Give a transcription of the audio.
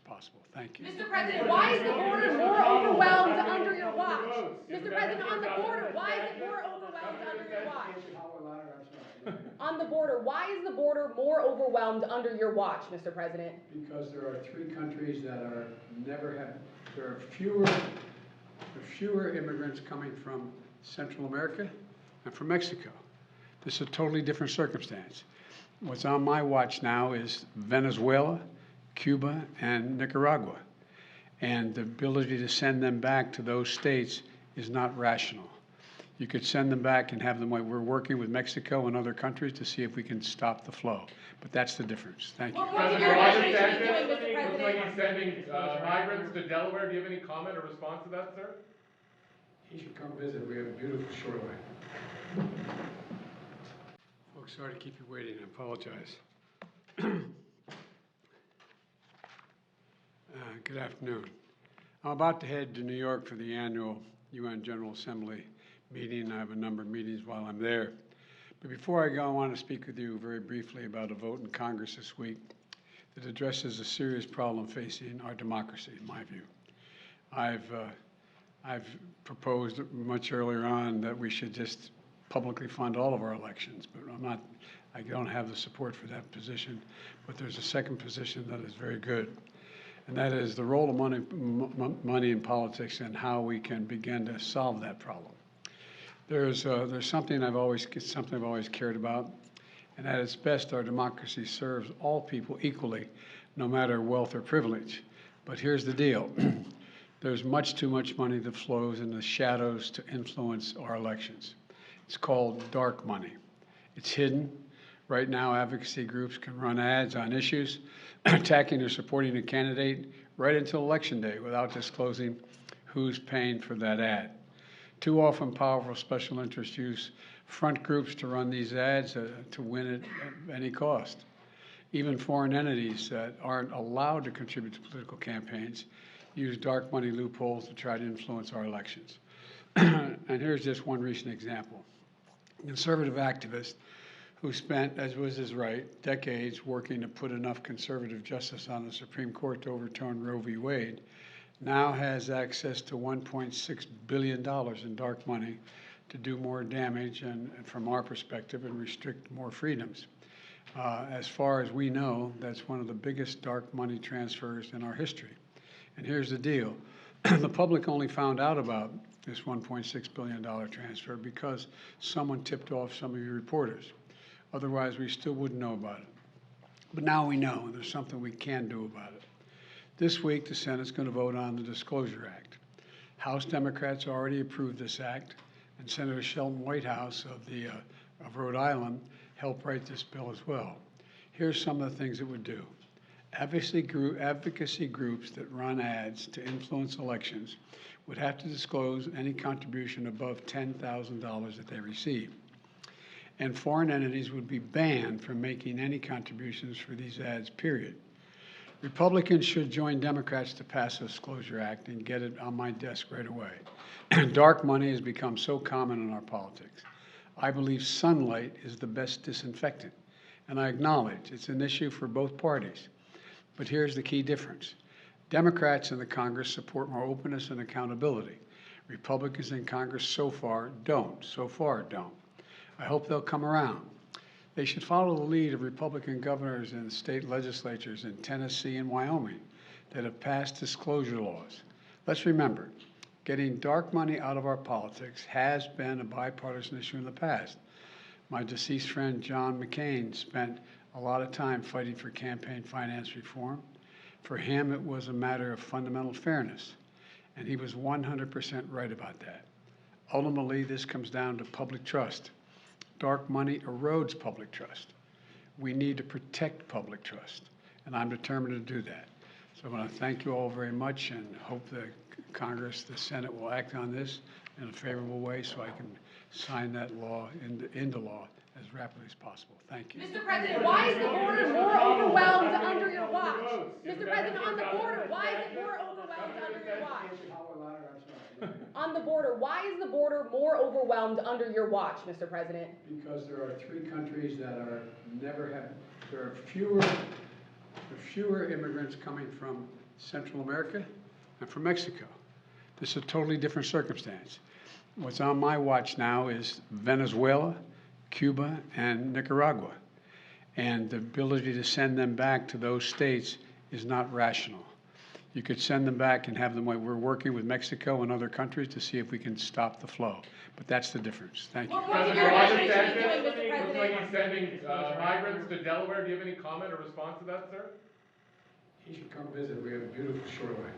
possible. Thank you. Mr. President, why is the border more overwhelmed under your watch? Mr. President, on the border, why is it more overwhelmed under your watch? On the border, why is the border more overwhelmed under your watch, Mr. President? Because there are 3 countries that are there are fewer immigrants coming from Central America and from Mexico. This is a totally different circumstance. What's on my watch now is Venezuela, Cuba, and Nicaragua. And the ability to send them back to those states is not rational. You could send them back and have them, we're working with Mexico and other countries to see if we can stop the flow. But that's the difference. Thank you. What is your administration doing, Mr. President? Looks like he's sending migrants to Delaware. Do you have any comment or response to that, sir? He should come visit. We have a beautiful shoreline. Folks, sorry to keep you waiting. I apologize. Good afternoon. I'm about to head to New York for the annual UN General Assembly meeting. I have a number of meetings while I'm there. But before I go, I want to speak with you very briefly about a vote in Congress this week that addresses a serious problem facing our democracy, in my view. I've proposed much earlier on that we should just publicly fund all of our elections, but I don't have the support for that position. But there's a second position that is very good, and that is the role of money in politics and how we can begin to solve that problem. There's something I've always cared about, and at its best, our democracy serves all people equally, no matter wealth or privilege. But here's the deal. There's much too much money that flows in the shadows to influence our elections. It's called dark money. It's hidden. Right now, advocacy groups can run ads on issues, attacking or supporting a candidate right until Election Day without disclosing who's paying for that ad. Too often, powerful special interests use front groups to run these ads to win at any cost. Even foreign entities that aren't allowed to contribute to political campaigns use dark money loopholes to try to influence our elections. And here's just one recent example. A conservative activist who spent, as was his right, decades working to put enough conservative justice on the Supreme Court to overturn Roe v. Wade, now has access to $1.6 billion in dark money to do more damage and, from our perspective, and restrict more freedoms. As far as we know, that's one of the biggest dark money transfers in our history. And here's the deal. The public only found out about this $1.6 billion transfer because someone tipped off some of you reporters. Otherwise, we still wouldn't know about it. But now we know, and there's something we can do about it. This week, the Senate's going to vote on the Disclosure Act. House Democrats already approved this act, and Senator Shelton Whitehouse of Rhode Island helped write this bill as well. Here's some of the things it would do. Advocacy groups that run ads to influence elections would have to disclose any contribution above $10,000 that they receive. And foreign entities would be banned from making any contributions for these ads, period. Republicans should join Democrats to pass the Disclosure Act and get it on my desk right away. Dark money has become so common in our politics. I believe sunlight is the best disinfectant, and I acknowledge it's an issue for both parties. But here's the key difference. Democrats in the Congress support more openness and accountability. Republicans in Congress so far don't. I hope they'll come around. They should follow the lead of Republican governors and state legislatures in Tennessee and Wyoming that have passed disclosure laws. Let's remember, getting dark money out of our politics has been a bipartisan issue in the past. My deceased friend John McCain spent a lot of time fighting for campaign finance reform. For him, it was a matter of fundamental fairness, and he was 100% right about that. Ultimately, this comes down to public trust. Dark money erodes public trust. We need to protect public trust, and I'm determined to do that. So I want to thank you all very much and hope the Congress, the Senate will act on this in a favorable way so I can sign that law into law as rapidly as possible. Thank you. Mr. President, why is the border more overwhelmed under your watch? Mr. President, on the border, why is it more overwhelmed under your watch? On the border, why is the border more overwhelmed under your watch, Mr. President? Because there are 3 countries that there are fewer immigrants coming from Central America and from Mexico. This is a totally different circumstance. What's on my watch now is Venezuela, Cuba, and Nicaragua. And the ability to send them back to those states is not rational. You could send them back and have them, we're working with Mexico and other countries to see if we can stop the flow. But that's the difference. Thank you. What's President your Roger administration doing, Sanchez, Mr. looks like President? he's sending migrants to Delaware. Do you have any comment or response to that, sir? He should come visit. We have a beautiful shoreline.